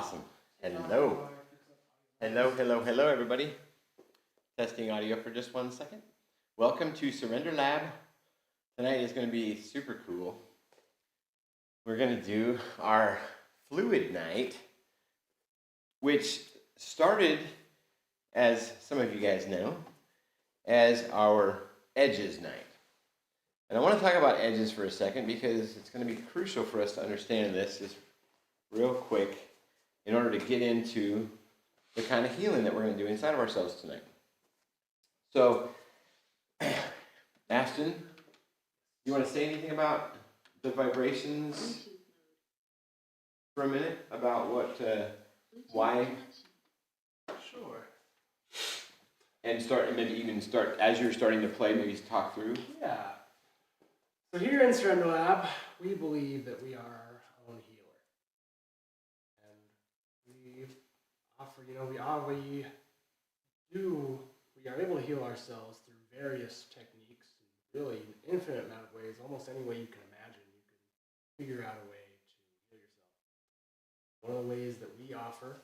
Awesome. Hello. Hello, everybody. Testing audio for just 1 second. Welcome to Surrender Lab. Tonight is going to be super cool. We're going to do our fluid night, which started, as some of you guys know, as our edges night. And I want to talk about edges for a second because it's going to be crucial for us to understand this just real quick in order to get into the kind of healing that we're going to do inside of ourselves tonight. So, Ashton, you want to say anything about the vibrations for a minute? About what, why? Sure. And maybe even start, as you're starting to play, maybe talk through. Yeah. So here in Surrender Lab, we believe that we are our own healer. And we offer, we are able to heal ourselves through various techniques, really an infinite amount of ways, almost any way you can imagine. You can figure out a way to heal yourself. One of the ways that we offer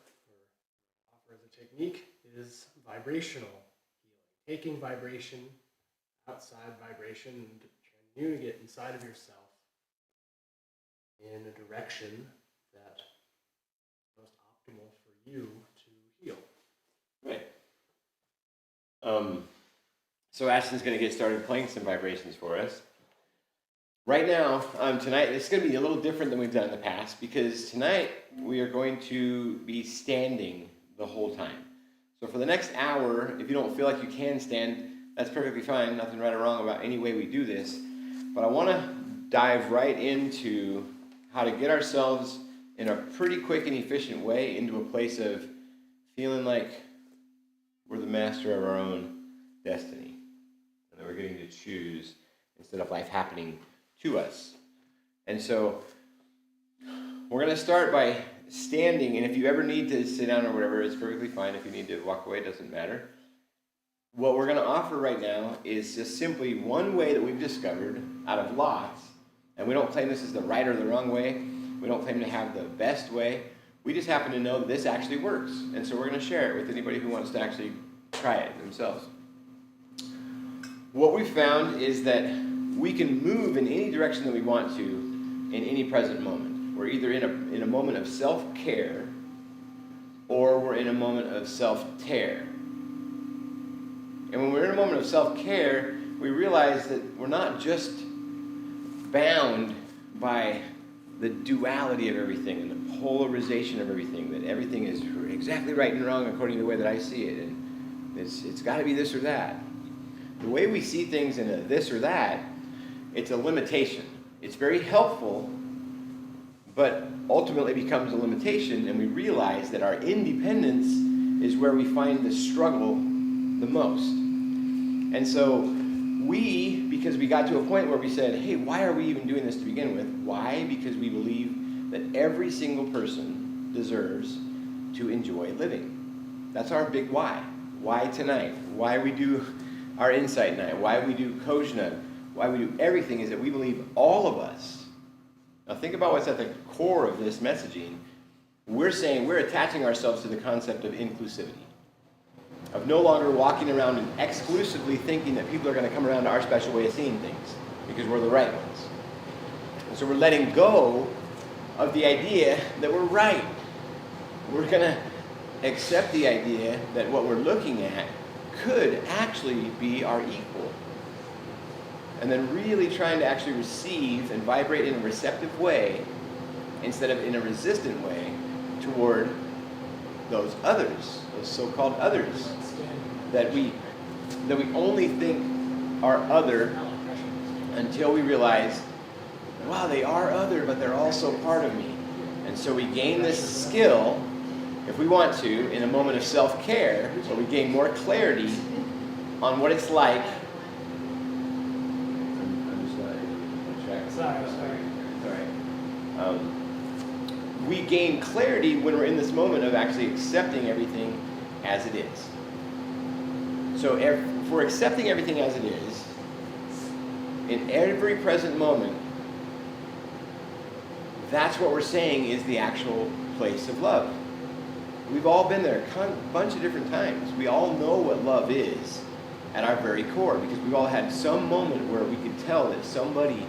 as a technique is vibrational healing. Taking vibration, outside vibration, and transmuting it inside of yourself in a direction that is most optimal for you to heal. Right. So Ashton's going to get started playing some vibrations for us. Right now, tonight, it's going to be a little different than we've done in the past because tonight we are going to be standing the whole time. So for the next hour, if you don't feel like you can stand, that's perfectly fine. Nothing right or wrong about any way we do this. But I want to dive right into how to get ourselves in a pretty quick and efficient way into a place of feeling like we're the master of our own destiny. And that we're getting to choose instead of life happening to us. And so we're going to start by standing. And if you ever need to sit down or whatever, it's perfectly fine. If you need to walk away, it doesn't matter. What we're going to offer right now is just simply one way that we've discovered out of lots. And we don't claim this is the right or the wrong way. We don't claim to have the best way. We just happen to know that this actually works. And so we're going to share it with anybody who wants to actually try it themselves. What we found is that we can move in any direction that we want to in any present moment. We're either in a moment of self-care or we're in a moment of self-tear. And when we're in a moment of self-care, we realize that we're not just bound by the duality of everything and the polarization of everything, that everything is exactly right and wrong according to the way that I see it, and it's got to be this or that. The way we see things in a this or that, it's a limitation. It's very helpful, but ultimately becomes a limitation, and we realize that our independence is where we find the struggle the most. And so because we got to a point where we said, hey, why are we even doing this to begin with? Why? Because we believe that every single person deserves to enjoy living. That's our big why. Why tonight? Why we do our Insight Night? Why we do Kojna? Why we do everything is that we believe all of us. Now think about what's at the core of this messaging. We're saying we're attaching ourselves to the concept of inclusivity. Of no longer walking around and exclusively thinking that people are going to come around to our special way of seeing things because we're the right ones. And so we're letting go of the idea that we're right. We're going to accept the idea that what we're looking at could actually be our equal. And then really trying to actually receive and vibrate in a receptive way instead of in a resistant way toward those others, those so-called others that we only think are other until we realize, wow, they are other, but they're also part of me. And so we gain this skill, if we want to, in a moment of self-care, where we gain more clarity on what it's like. We gain clarity when we're in this moment of actually accepting everything as it is. So if we're accepting everything as it is, in every present moment, that's what we're saying is the actual place of love. We've all been there a bunch of different times. We all know what love is at our very core because we've all had some moment where we could tell that somebody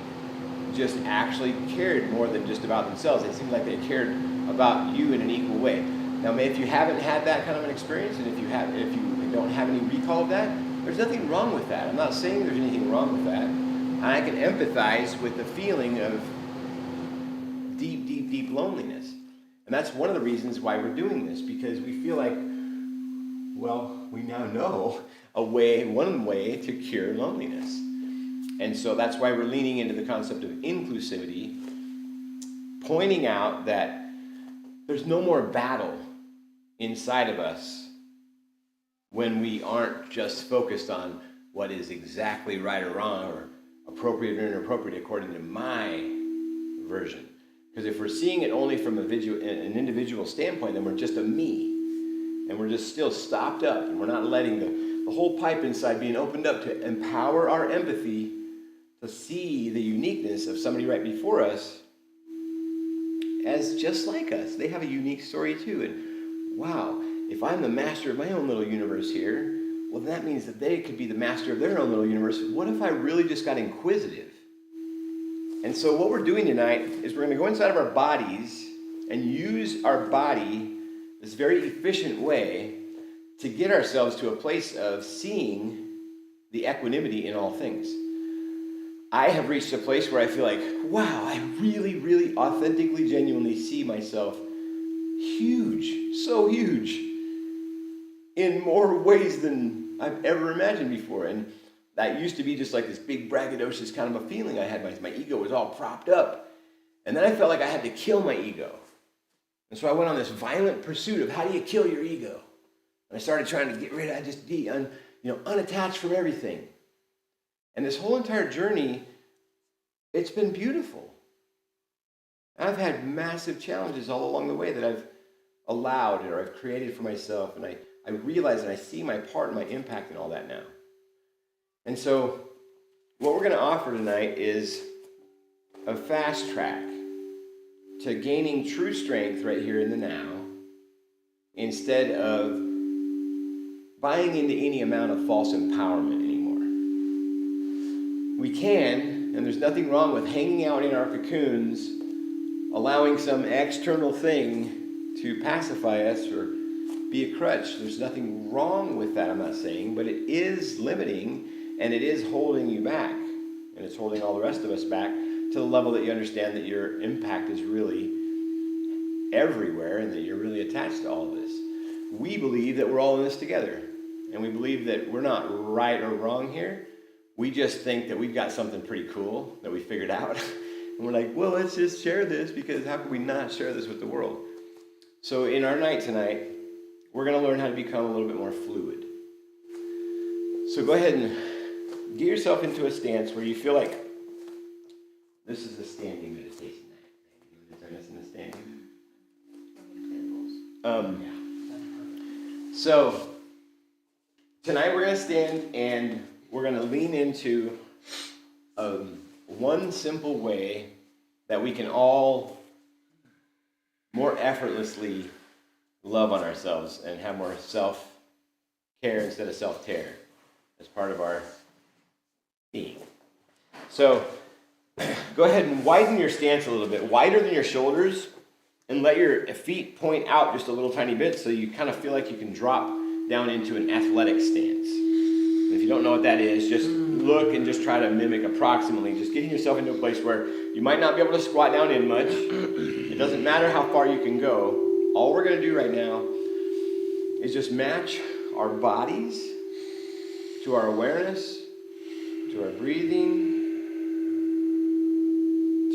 just actually cared more than just about themselves. It seemed like they cared about you in an equal way. Now, if you haven't had that kind of an experience, and if you don't have any recall of that, there's nothing wrong with that. I'm not saying there's anything wrong with that. And I can empathize with the feeling of deep, deep, deep loneliness. And that's one of the reasons why we're doing this, because we feel like, well, we now know one way to cure loneliness. And so that's why we're leaning into the concept of inclusivity, pointing out that there's no more battle inside of us when we aren't just focused on what is exactly right or wrong or appropriate or inappropriate according to my version. Because if we're seeing it only from an individual standpoint, then we're just a me. And we're just still stopped up, and we're not letting the whole pipe inside being opened up to empower our empathy to see the uniqueness of somebody right before us as just like us. They have a unique story too. And wow, if I'm the master of my own little universe here, well, that means that they could be the master of their own little universe. What if I really just got inquisitive? And so what we're doing tonight is we're going to go inside of our bodies and use our body this very efficient way to get ourselves to a place of seeing the equanimity in all things. I have reached a place where I feel like, wow, I really, really authentically, genuinely see myself huge, so huge, in more ways than I've ever imagined before. And that used to be just like this big braggadocious kind of a feeling I had. My ego was all propped up. And then I felt like I had to kill my ego. And so I went on this violent pursuit of how do you kill your ego? And I started trying to get rid of it, just be unattached from everything. And this whole entire journey, it's been beautiful. I've had massive challenges all along the way that I've allowed or I've created for myself. And I realize and I see my part and my impact in all that now. And so what we're going to offer tonight is a fast track to gaining true strength right here in the now, instead of buying into any amount of false empowerment anymore. We can, and there's nothing wrong with hanging out in our cocoons, allowing some external thing to pacify us or be a crutch. There's nothing wrong with that, I'm not saying, but it is limiting and it is holding you back. And it's holding all the rest of us back to the level that you understand that your impact is really everywhere and that you're really attached to all of this. We believe that we're all in this together. And we believe that we're not right or wrong here. We just think that we've got something pretty cool that we figured out. And we're like, well, let's just share this, because how can we not share this with the world? So in our night tonight, we're going to learn how to become a little bit more fluid. So go ahead and get yourself into a stance where you feel like this is a standing meditation night. You want to turn us into standing? So tonight we're going to stand and we're going to lean into one simple way that we can all more effortlessly love on ourselves and have more self-care instead of self-tear as part of our being. So go ahead and widen your stance a little bit, wider than your shoulders, and let your feet point out just a little tiny bit so you kind of feel like you can drop down into an athletic stance. And if you don't know what that is, just look and just try to mimic approximately, just getting yourself into a place where you might not be able to squat down in much. It doesn't matter how far you can go. All we're going to do right now is just match our bodies to our awareness, to our breathing,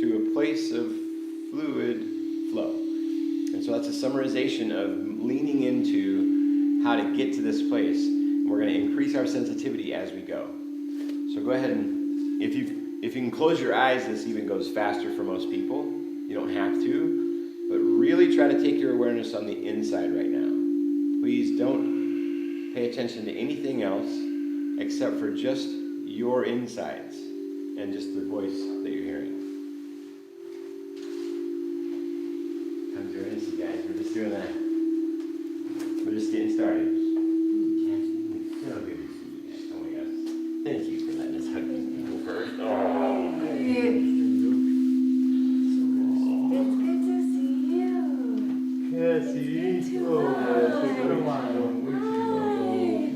to a place of fluid flow. And so that's a summarization of leaning into how to get to this place. And we're going to increase our sensitivity as we go. So go ahead and, if you can close your eyes, this even goes faster for most people. You don't have to, but really try to take your awareness on the inside right now. Please don't pay attention to anything else except for just your insides and just the voice that you're hearing. Come join us, you guys. We're just doing a started. So good to see you guys. Oh my gosh. Thank you for letting us hug these people first. Oh. It's good to see you. Cassie. It's good to Oh, hi. it's been a while. Hi.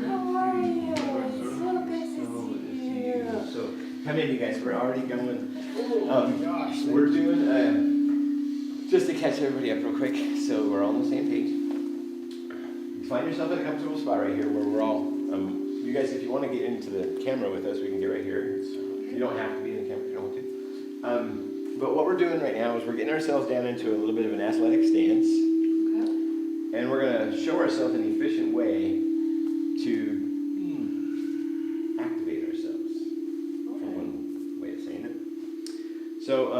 How are you? It's so good to see you. So, come in, you guys. We're already going. We're doing, just to catch everybody up real quick, so we're all on the same page. Find yourself in a comfortable spot right here where we're all, you guys, if you want to get into the camera with us, we can get right here. You don't have to be in the camera if you don't want to. But what we're doing right now is we're getting ourselves down into a little bit of an athletic stance. Okay. And we're going to show ourselves an efficient way to activate ourselves. For one way of saying it. So,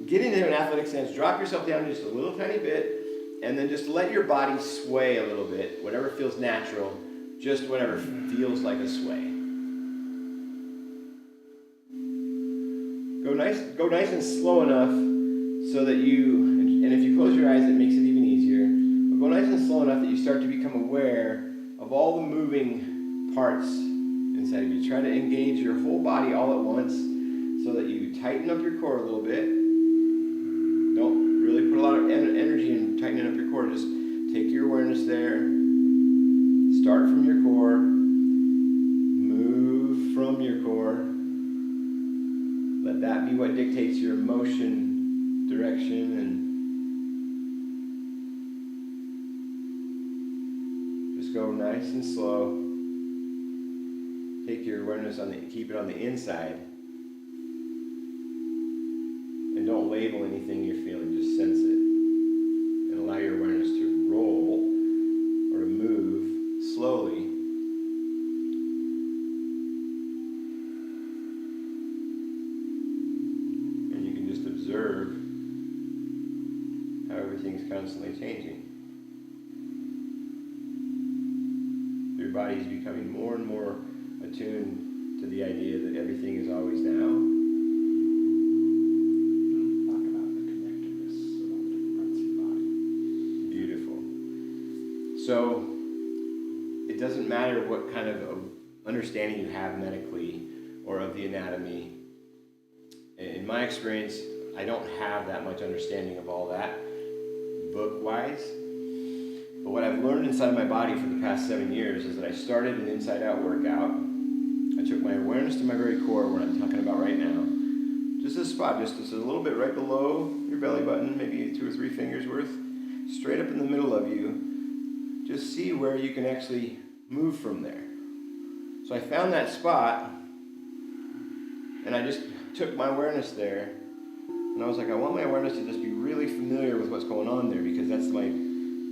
get into an athletic stance, drop yourself down just a little tiny bit, and then just let your body sway a little bit, whatever feels natural, just whatever feels like a sway. Go nice and slow enough so that and if you close your eyes, it makes it even easier. But go nice and slow enough that you start to become aware of all the moving parts inside of you. Try to engage your whole body all at once so that you tighten up your core a little bit. Don't really put a lot of energy in tightening up your core. Just take your awareness there. Start from your core. Move from your core. Let that be what dictates your motion, direction, and just go nice and slow. Take your awareness keep it on the inside. And don't label anything you're feeling, just sense it. And allow your awareness to roll or to move slowly. And you can just observe how everything's constantly changing. Your body is becoming more and more attuned to the idea that everything is always now. So, it doesn't matter what kind of understanding you have medically or of the anatomy. In my experience, I don't have that much understanding of all that, book-wise. But what I've learned inside of my body for the past 7 years is that I started an inside-out workout. I took my awareness to my very core, what I'm talking about right now. Just a spot, just a little bit right below your belly button, maybe 2 or 3 fingers worth, straight up in the middle of you. Just see where you can actually move from there. So I found that spot, and I just took my awareness there, and I was like, I want my awareness to just be really familiar with what's going on there, because that's my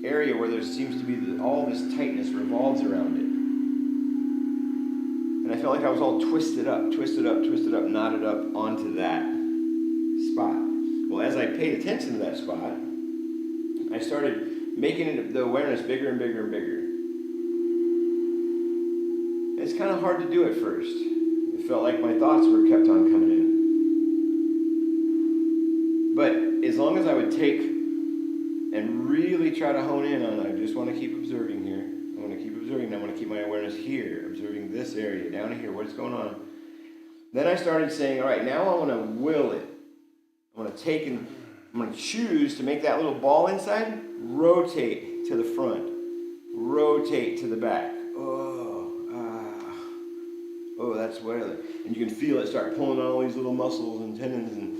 area where there seems to be all this tightness revolves around it. And I felt like I was all twisted up, knotted up onto that spot. Well, as I paid attention to that spot, I started making the awareness bigger and bigger and bigger. It's kind of hard to do at first. It felt like my thoughts kept on coming in. But as long as I would take and really try to hone in on, I just want to keep observing here. I want to keep observing. I want to keep my awareness here, observing this area, down here, what's going on. Then I started saying, all right, now I want to will it. I want to take and I'm going to choose to make that little ball inside rotate to the front, rotate to the back. Oh, that's where, and you can feel it start pulling on all these little muscles and tendons, and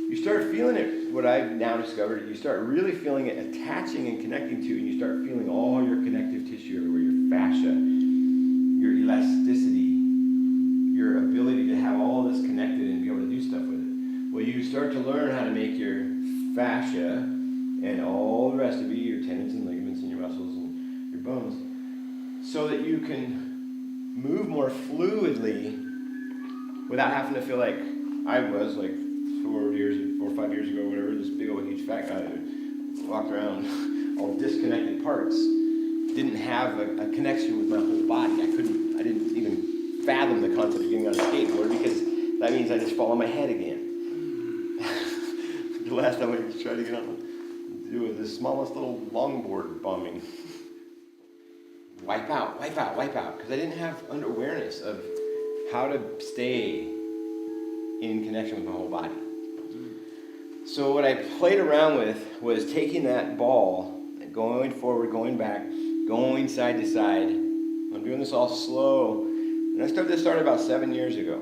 you start feeling it. What I've now discovered, you start really feeling it attaching and connecting to, and you start feeling all your connective tissue everywhere, your fascia, your elasticity, your ability to have all this connected and be able to do stuff with it. Well, you start to learn how to make your fascia and all the rest of you, your tendons and ligaments and your muscles and your bones, so that you can move more fluidly without having to feel like I was like 4 or 5 years ago, whatever, this big old huge fat guy that walked around all disconnected parts, didn't have a connection with my whole body. I didn't even fathom the concept of getting on a skateboard, because that means I just fall on my head again. The last time I tried to get on, do the smallest little longboard bombing. Wipe out, wipe out, wipe out. Because I didn't have awareness of how to stay in connection with my whole body. So what I played around with was taking that ball, going forward, going back, going side to side. I'm doing this all slow. And I started about 7 years ago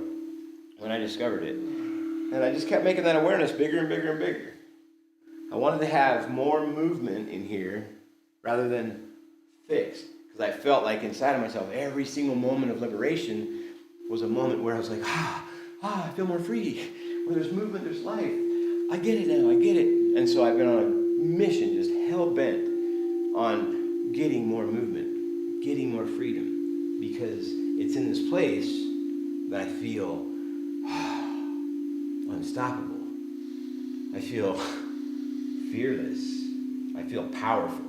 when I discovered it. And I just kept making that awareness bigger and bigger and bigger. I wanted to have more movement in here rather than fixed. Because I felt like inside of myself, every single moment of liberation was a moment where I was like, I feel more free. Where there's movement, there's life. I get it now, I get it. And so I've been on a mission, just hell-bent on getting more movement, getting more freedom. Because it's in this place that I feel unstoppable. I feel fearless. I feel powerful.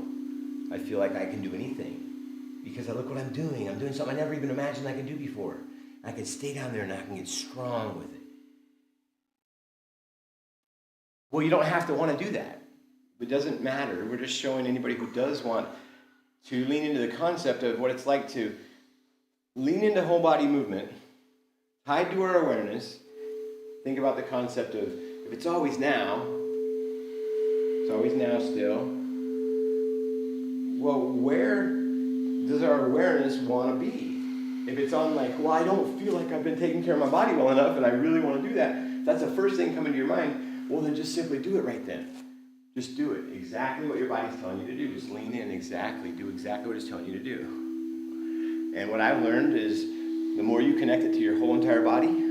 I feel like I can do anything. Because I look what I'm doing. I'm doing something I never even imagined I could do before. I can stay down there and I can get strong with it. Well, you don't have to want to do that. It doesn't matter. We're just showing anybody who does want to lean into the concept of what it's like to lean into whole body movement, tied to our awareness. Think about the concept of if it's always now, it's always now still. Well, where does our awareness want to be? If it's on like, well, I don't feel like I've been taking care of my body well enough and I really want to do that, that's the first thing coming to your mind. Well, then just simply do it right then. Just do it. Exactly what your body's telling you to do. Just lean in exactly. Do exactly what it's telling you to do. And what I've learned is the more you connect it to your whole entire body,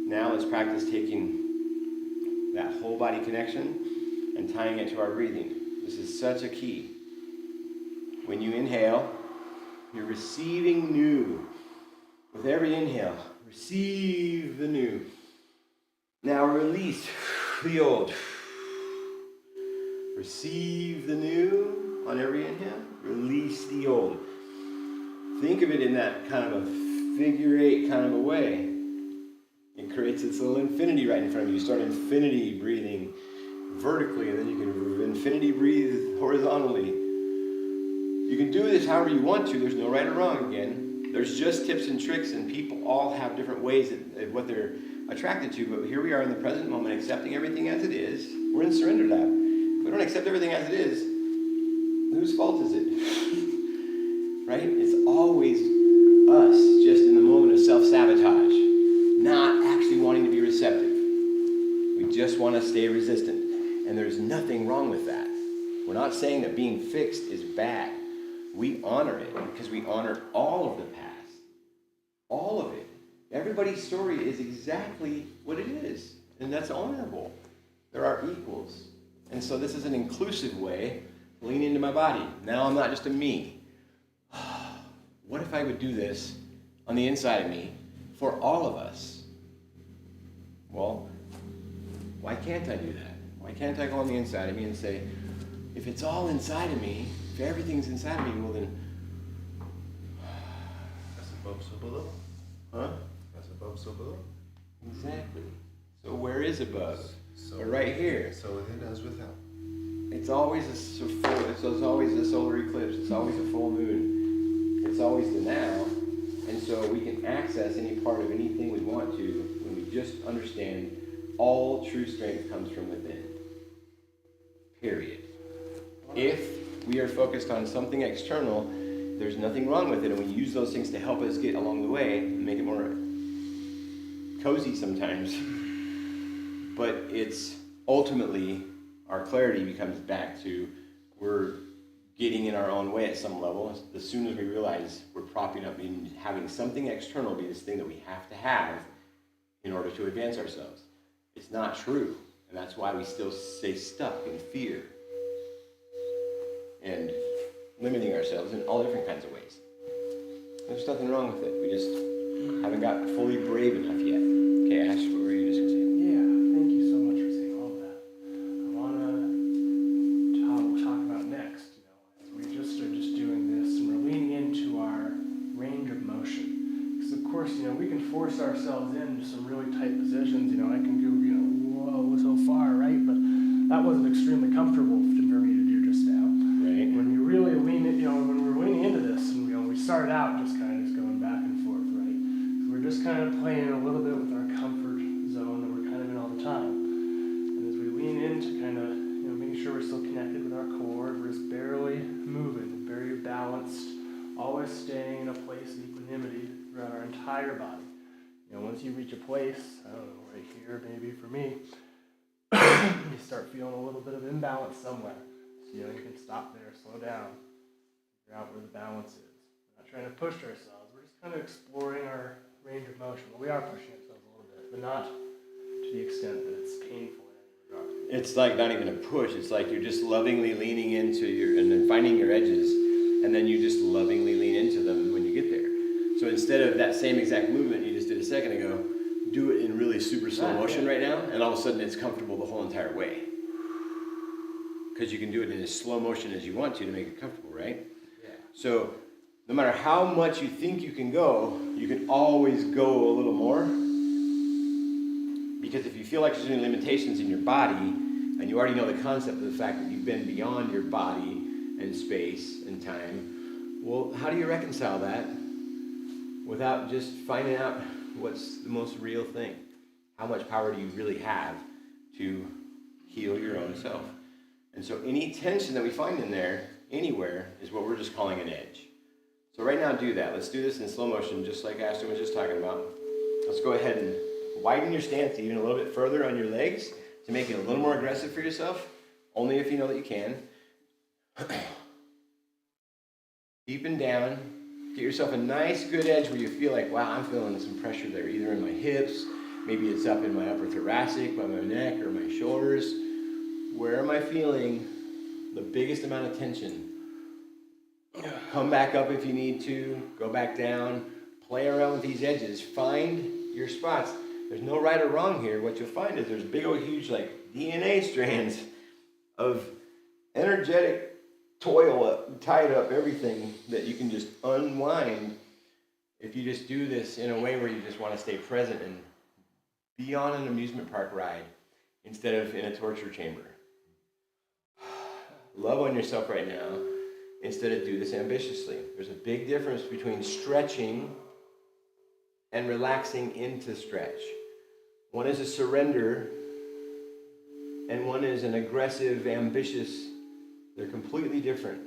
now let's practice taking that whole body connection and tying it to our breathing. This is such a key. When you inhale, you're receiving new. With every inhale, receive the new. Now release the old. Receive the new on every inhale. Release the old. Think of it in that kind of a figure eight kind of a way. It creates this little infinity right in front of you. You start infinity breathing vertically, and then you can infinity breathe horizontally. You can do this however you want to. There's no right or wrong again. There's just tips and tricks, and people all have different ways of what they're attracted to. But here we are in the present moment, accepting everything as it is. We're in surrender lab. If we don't accept everything as it is, whose fault is it? Right? It's always us, just in the moment of self-sabotage, not actually wanting to be receptive. We just want to stay resistant. And there's nothing wrong with that. We're not saying that being fixed is bad. We honor it because we honor all of the past. All of it. Everybody's story is exactly what it is. And that's honorable. There are equals. And so this is an inclusive way to lean into my body. Now I'm not just a me. What if I would do this on the inside of me for all of us? Well, why can't I do that? Why can't I go on the inside of me and say, if it's all inside of me, if everything's inside of me, well then... That's above, so below. Huh? That's above, so below. Exactly. So where is above? So Or right here. So within as without. It's always it's always a solar eclipse. It's always a full moon. It's always the now. And so we can access any part of anything we want to when we just understand all true strength comes from within. Period. If we are focused on something external, there's nothing wrong with it, and we use those things to help us get along the way and make it more cozy sometimes. But it's ultimately, our clarity becomes back to we're getting in our own way at some level. As soon as we realize we're propping up and having something external be this thing that we have to have in order to advance ourselves. It's not true, and that's why we still stay stuck in fear and limiting ourselves in all different kinds of ways. There's nothing wrong with it. We just haven't got fully brave enough yet. Okay, Ash, what were you just going to say? Yeah, thank you so much for saying all of that. I want to talk about next, as we just are just doing this and we're leaning into our range of motion. Because of course, we can force ourselves into some really tight positions. I can go, whoa, so far, right? But that extremely comfortable for me to do just now. Right. When you really lean it, when we're leaning into this, and we started out just kind of just going back and forth, right? So we're just kind of playing a little bit with our comfort zone that we're kind of in all the time. And as we lean into kind of, making sure we're still connected with our core, we're just barely moving, very balanced, always staying in a place of equanimity throughout our entire body. Once you reach a place, I don't know, right here maybe for me, you start feeling a little bit of imbalance somewhere. So, you can stop there, slow down, figure out where the balance is. We're not trying to push ourselves. We're just kind of exploring our range of motion. Well, we are pushing ourselves a little bit, but not to the extent that it's painful in any regard. It's like not even a push. It's like you're just lovingly leaning into and then finding your edges, and then you just lovingly lean into them when you get there. So instead of that same exact movement you just did a second ago, do it in really super slow motion right now, and all of a sudden it's comfortable the whole entire way. Because you can do it in as slow motion as you want to make it comfortable, right? Yeah. So no matter how much you think you can go, you can always go a little more. Because if you feel like there's any limitations in your body, and you already know the concept of the fact that you've been beyond your body and space and time, well, how do you reconcile that without just finding out what's the most real thing? How much power do you really have to heal your own self? And so any tension that we find in there, anywhere, is what we're just calling an edge. So right now, do that. Let's do this in slow motion, just like Ashton was just talking about. Let's go ahead and widen your stance even a little bit further on your legs to make it a little more aggressive for yourself, only if you know that you can. Deepen down. Get yourself a nice, good edge where you feel like, wow, I'm feeling some pressure there, either in my hips, maybe it's up in my upper thoracic, by my neck, or my shoulders. Where am I feeling the biggest amount of tension? Come back up if you need to. Go back down. Play around with these edges. Find your spots. There's no right or wrong here. What you'll find is there's big old huge like DNA strands of energetic toil tied up everything that you can just unwind if you just do this in a way where you just want to stay present and be on an amusement park ride instead of in a torture chamber. Love on yourself right now instead of do this ambitiously. There's a big difference between stretching and relaxing into stretch. One is a surrender and one is an aggressive, ambitious. They're completely different.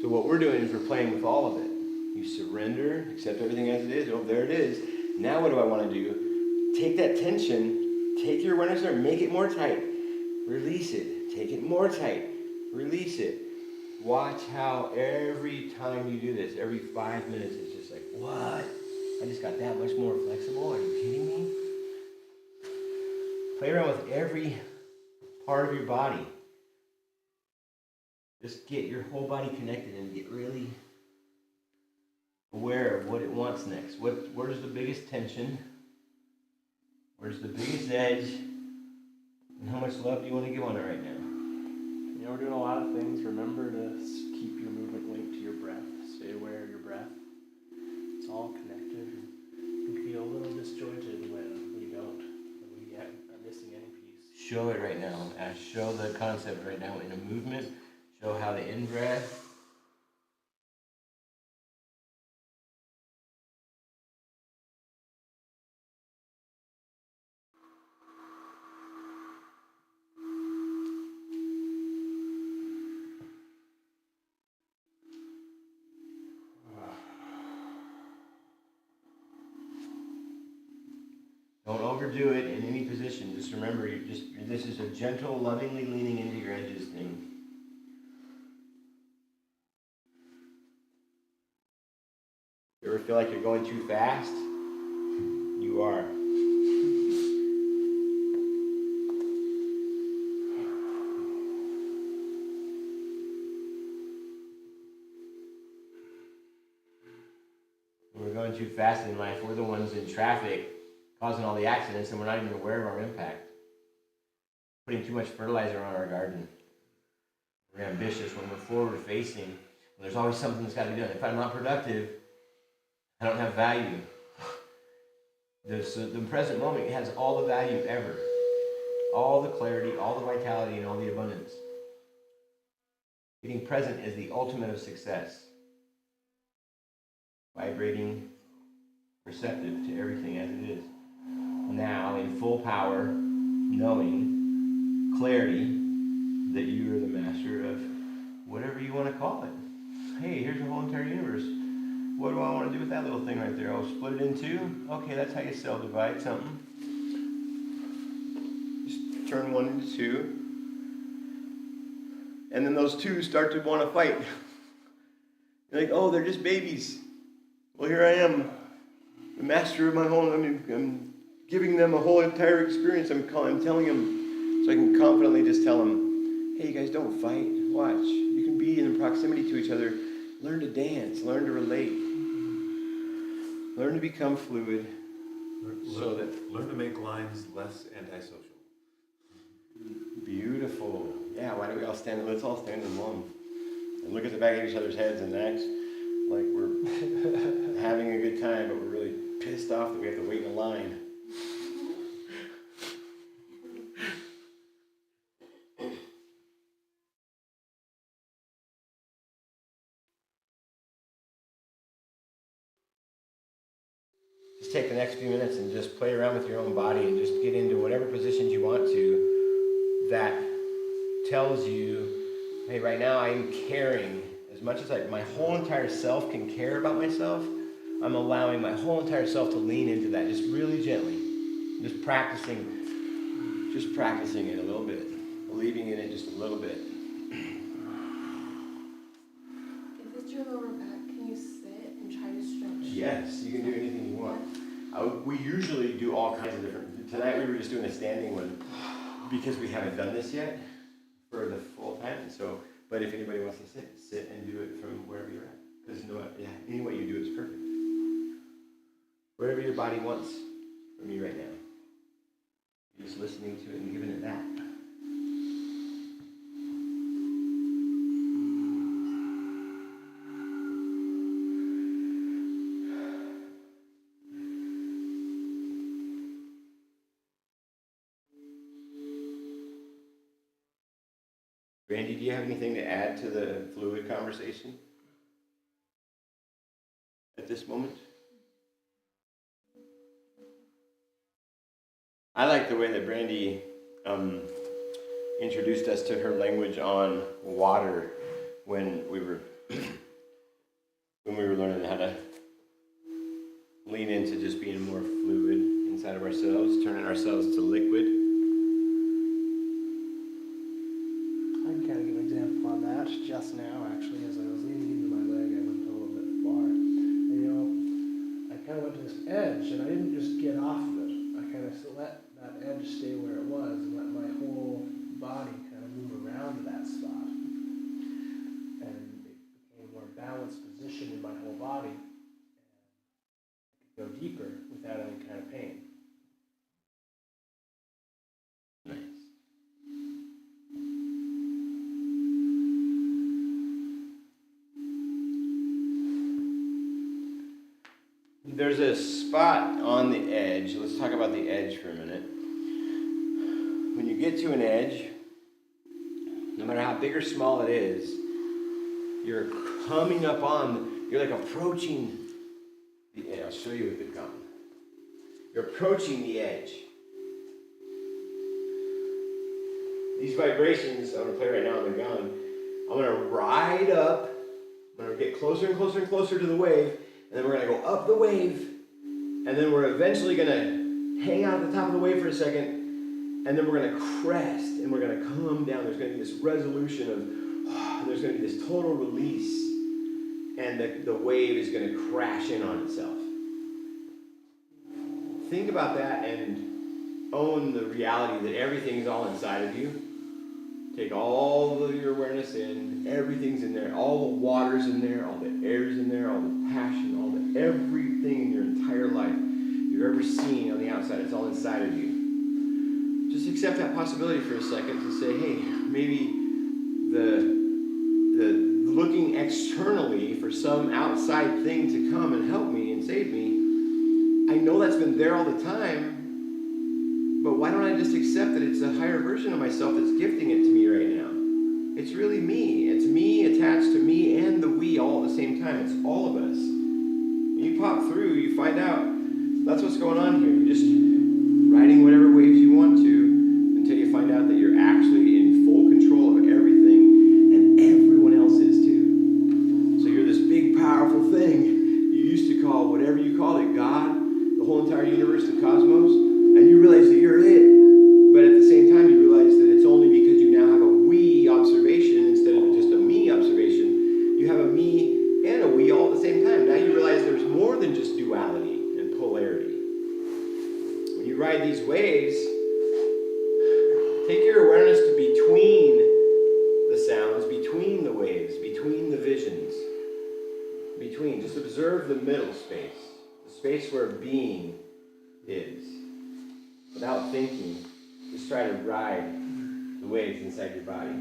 So what we're doing is we're playing with all of it. You surrender, accept everything as it is. Oh, there it is. Now what do I want to do? Take that tension, take your awareness there, make it more tight. Release it. Take it more tight. Release it. Watch how every time you do this, every 5 minutes, it's just like, what? I just got that much more flexible? Are you kidding me? Play around with every part of your body. Just get your whole body connected and get really aware of what it wants next. Where's the biggest tension? Where's the biggest edge? And how much love do you want to give on it right now? We're doing a lot of things. Remember to keep your movement linked to your breath. Stay aware of your breath. It's all connected. You can feel a little disjointed when we don't, when we are missing any piece. Show it right now. Ash, show the concept right now in a movement. Show how the in-breath Don't overdo it in any position. Just remember, this is a gentle, lovingly leaning into your edges thing. You ever feel like you're going too fast? You are. When we're going too fast in life, we're the ones in traffic causing all the accidents, and we're not even aware of our impact. Putting too much fertilizer on our garden. We're ambitious when we're forward facing. When there's always something that's got to be done. If I'm not productive, I don't have value. The present moment has all the value ever. all the clarity, all the vitality, and all the abundance. Getting present is the ultimate of success. Vibrating, receptive to everything as it is. Now, in full power, knowing, clarity, that you are the master of whatever you want to call it. Hey, here's the whole entire universe. What do I want to do with that little thing right there? I'll split it in two. Okay, that's how you cell divide something. Just turn one into two. And then those two start to want to fight. You're like, oh, they're just babies. Well, here I am, the master of my whole, I'm giving them a whole entire experience. I'm telling them, so I can confidently just tell them, hey, you guys, don't fight. Watch. You can be in proximity to each other. Learn to dance. Learn to relate. Learn to become fluid. Learn to make lines less antisocial. Beautiful. Yeah, why don't we all stand? Let's all stand in one and look at the back of each other's heads and act like we're having a good time, but we're really pissed off that we have to wait in a line. Just take the next few minutes and just play around with your own body and just get into whatever positions you want to that tells you, hey, right now I'm caring as much as my whole entire self can care about myself. I'm allowing my whole entire self to lean into that just really gently. Just practicing it a little bit. Believing in it just a little bit. If it's your lower back, can you sit and try to stretch? Yes, you can do anything you want. We usually do all kinds of different. Tonight we were just doing a standing one because we haven't done this yet for the full time. So, but if anybody wants to sit and do it from wherever you're at. Because any way you do it is perfect. Whatever your body wants from you right now. You're just listening to it and giving it that. Randy, do you have anything to add to the fluid conversation at this moment? I like the way that Brandy introduced us to her language on water when we were learning how to lean into just being more fluid inside of ourselves, turning ourselves to liquid. I can kind of give an example on that just now, actually, as I was leaning into my leg, I went a little bit far. And, I kind of went to this edge, and I didn't just get off of it. I kind of let that edge stay where it was and let my whole body kind of move around to that spot. And it became a more balanced position in my whole body. And I could go deeper without any kind of pain. There's a spot on the edge. Let's talk about the edge for a minute. When you get to an edge, no matter how big or small it is, you're coming up on, you're like approaching the edge. I'll show you with the gum. You're approaching the edge. These vibrations, I'm going to play right now on the gun. I'm going to ride up, I'm going to get closer and closer and closer to the wave, and then we're going to go up the wave, and then we're eventually going to hang out at the top of the wave for a second, and then we're going to crest, and we're going to come down. There's going to be this resolution of, there's going to be this total release, and the wave is going to crash in on itself. Think about that and own the reality that everything's all inside of you. Take all of your awareness in, everything's in there, all the water's in there, all the air's in there, all the passion, all the everything in your entire life you've ever seen on the outside, it's all inside of you. Just accept that possibility for a second to say, hey, maybe the looking externally for some outside thing to come and help me and save me, I know that's been there all the time, but why don't I just accept that it's a higher version of myself that's gifting it to me right now. It's really me. It's me attached to me and the we all at the same time. It's all of us. When you pop through, you find out that's what's going on here. You're just riding whatever waves you want to until you find out that you're actually in full control of everything, and everyone else is too. So you're this big, powerful thing you used to call whatever you called it, God, the whole entire universe, the cosmos, and you realize that you're it. But at the same time, you realize that it's only because you now have a we observation instead of just a me observation. You have a me and a we all at the same time. Now you realize there's more than just duality and polarity. When you ride these waves, take your awareness to between the sounds, between the waves, between the visions. Between. Just observe the middle space. The space where being is. Without thinking, just try to ride the waves inside your body.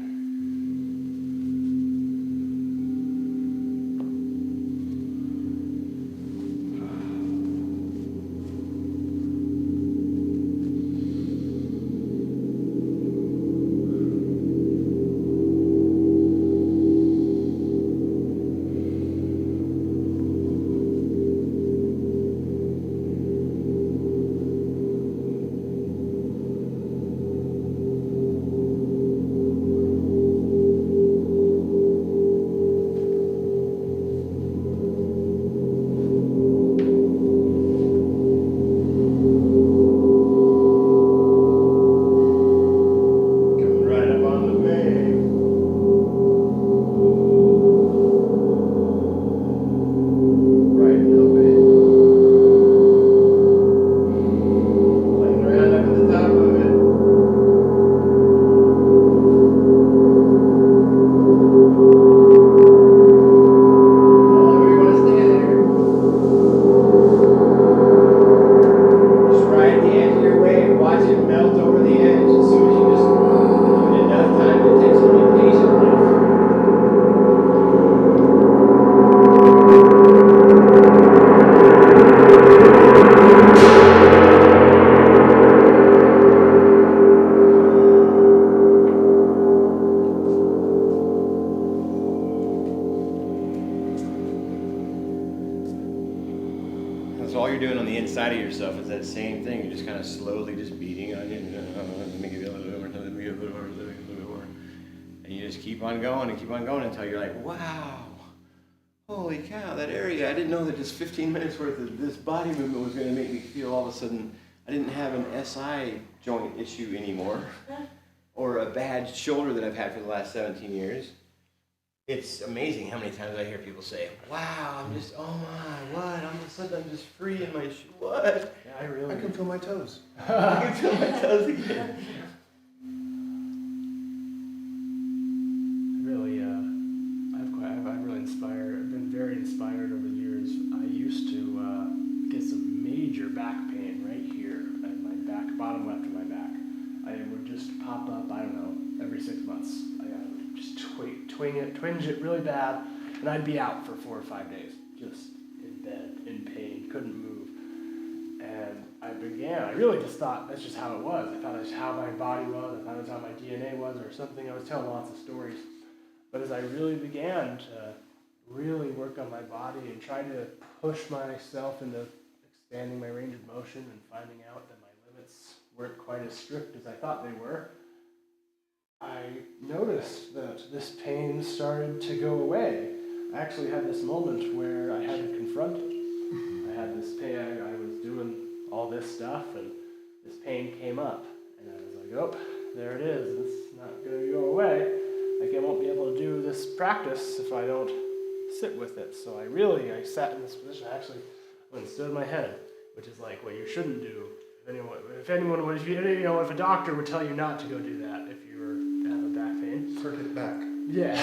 So all you're doing on the inside of yourself is that same thing. You're just kind of slowly just beating on it. Let me give you a little bit more, let me give you a little more, let me give you a little more. And you just keep on going until you're like, wow, holy cow, that area. I didn't know that just 15 minutes worth of this body movement was going to make me feel all of a sudden I didn't have an SI joint issue anymore or a bad shoulder that I've had for the last 17 years. It's amazing how many times I hear people say, wow, I'm just, oh my, what? I'm just free in my shoe. What? Yeah, I can feel my toes. I can feel my toes again. I've really inspired. I've been very inspired over the years. I used to get some major back pain right here at my back, bottom left of my back. I would just pop up, I don't know, every 6 months. I would just twinge it really bad, and I'd be out for 4 or 5 days, just in bed, in pain, couldn't move. And I really just thought that's just how it was. I thought that's how my body was. I thought that's how my DNA was or something. I was telling lots of stories. But as I really began to really work on my body and try to push myself into expanding my range of motion and finding out that my limits weren't quite as strict as I thought they were, I noticed that this pain started to go away. I actually had this moment where I had to confront it. I had this pain, I was doing all this stuff, and this pain came up. And I was like, oh, there it is. It's not going to go away. Like, I won't be able to do this practice if I don't sit with it. So I sat in this position. I actually went and stood my head, which is like what you shouldn't do. If a doctor would tell you not to go do that if you were having back pain. Circuit it back. Yeah.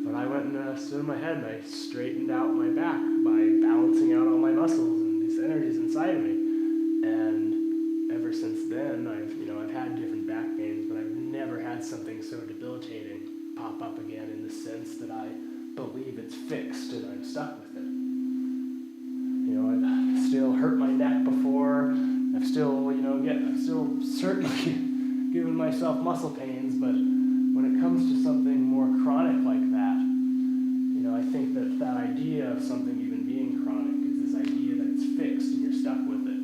But I went and stood on my head and I straightened out my back by balancing out all my muscles and these energies inside of me. And ever since then, I've had different back pains, but I've never had something so debilitating pop up again in the sense that I believe it's fixed and I'm stuck with it. I've still hurt my neck before. I've still, I'm still certainly giving myself muscle pains, but when it comes to something more chronic like that, I think that idea of something even being chronic is this idea that it's fixed and you're stuck with it.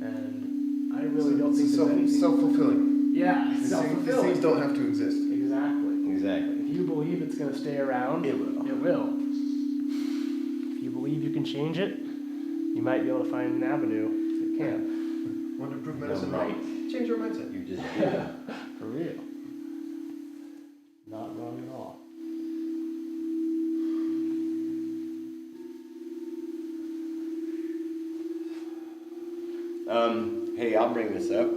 And I really don't think there's anything. Self-fulfilling. Yeah, it's These self-fulfilling. things don't have to exist. Exactly. If you believe it's going to stay around, It will. It will. If you believe you can change it, you might be able to find an avenue that can. Want to prove No, medicine right. wrong? Change your mindset. You just did. For real. Not wrong at all. Hey, I'll bring this up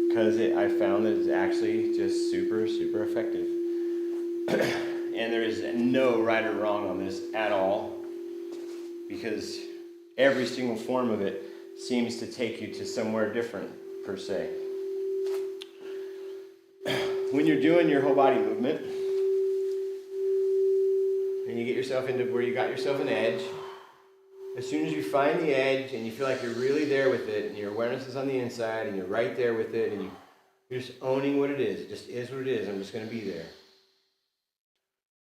because I found that it's actually just super, super effective. And there is no right or wrong on this at all, because every single form of it seems to take you to somewhere different, per se. When you're doing your whole body movement, and you get yourself into where you got yourself an edge, as soon as you find the edge and you feel like you're really there with it, and your awareness is on the inside, and you're right there with it, and you're just owning what it just is what it is, I'm just going to be there.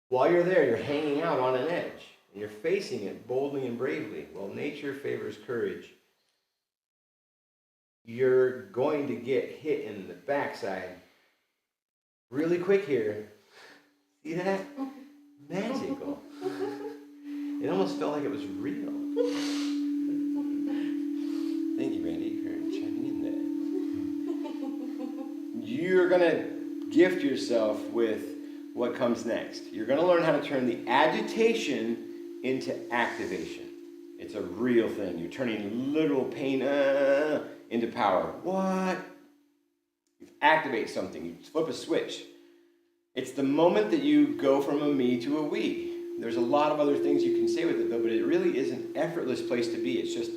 While you're there, you're hanging out on an edge, and you're facing it boldly and bravely. Well, nature favors courage. You're going to get hit in the backside really quick here. See that? Magical. It almost felt like it was real. Thank you, Randy, for chiming in there. You're going to gift yourself with what comes next. You're going to learn how to turn the agitation into activation. It's a real thing. You're turning literal pain into power. What? You activate something. You flip a switch. It's the moment that you go from a me to a we. There's a lot of other things you can say with it, though, but it really is an effortless place to be. It's just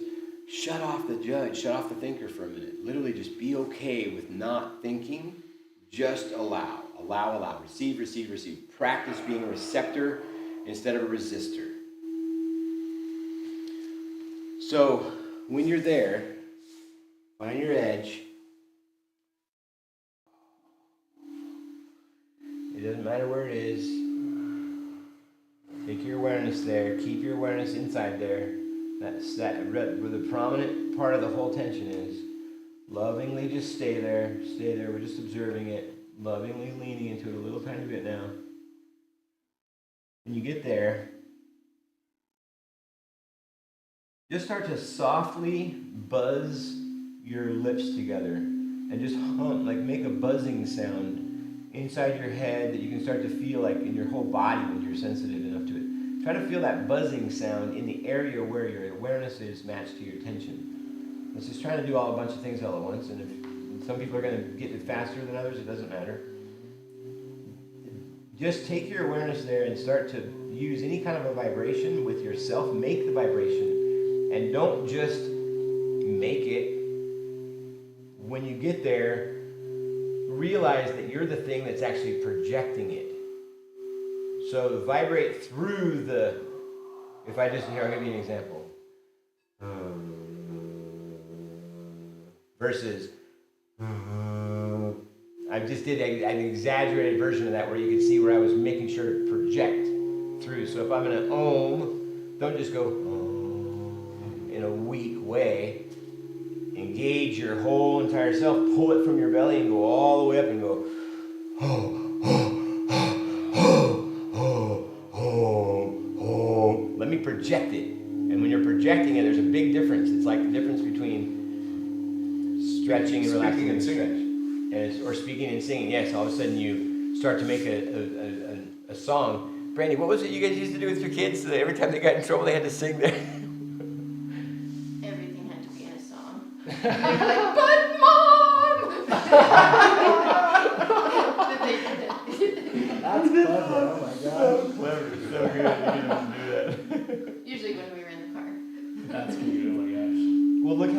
shut off the judge, shut off the thinker for a minute. Literally just be okay with not thinking. Just allow. Allow. Receive. Practice being a receptor instead of a resistor. So, when you're there, find your edge. It doesn't matter where it is. Take your awareness there. Keep your awareness inside there. That's where the prominent part of the whole tension is. Lovingly just stay there. Stay there. We're just observing it. Lovingly leaning into it a little tiny bit now. When you get there, just start to softly buzz your lips together and just hum, like make a buzzing sound inside your head that you can start to feel like in your whole body when you're sensitive enough to it. Try to feel that buzzing sound in the area where your awareness is matched to your tension. Let's just try to do a bunch of things all at once, and if some people are going to get it faster than others, it doesn't matter. Just take your awareness there and start to use any kind of a vibration with yourself. Make the vibration, and don't just make it. When you get there, realize that you're the thing that's actually projecting it. So vibrate through the, I'll give you an example. Versus, I just did an exaggerated version of that where you could see where I was making sure to project through. So if I'm going to don't just go in a weak way. Engage your whole entire self. Pull it from your belly and go all the way up and go, Let me project it. And when you're projecting it, there's a big difference. It's like the difference between stretching and relaxing and singing. Or speaking and singing. Yes, all of a sudden you start to make a song. Brandy, what was it you guys used to do with your kids? So that every time they got in trouble, they had to sing there. Everything had to be in a song. They'd be like, but Mom! Then they did it. That's clever. Oh my God. So clever. So good. You didn't have to do that. Usually when we were in the car. That's cute. Oh my gosh. Well, look how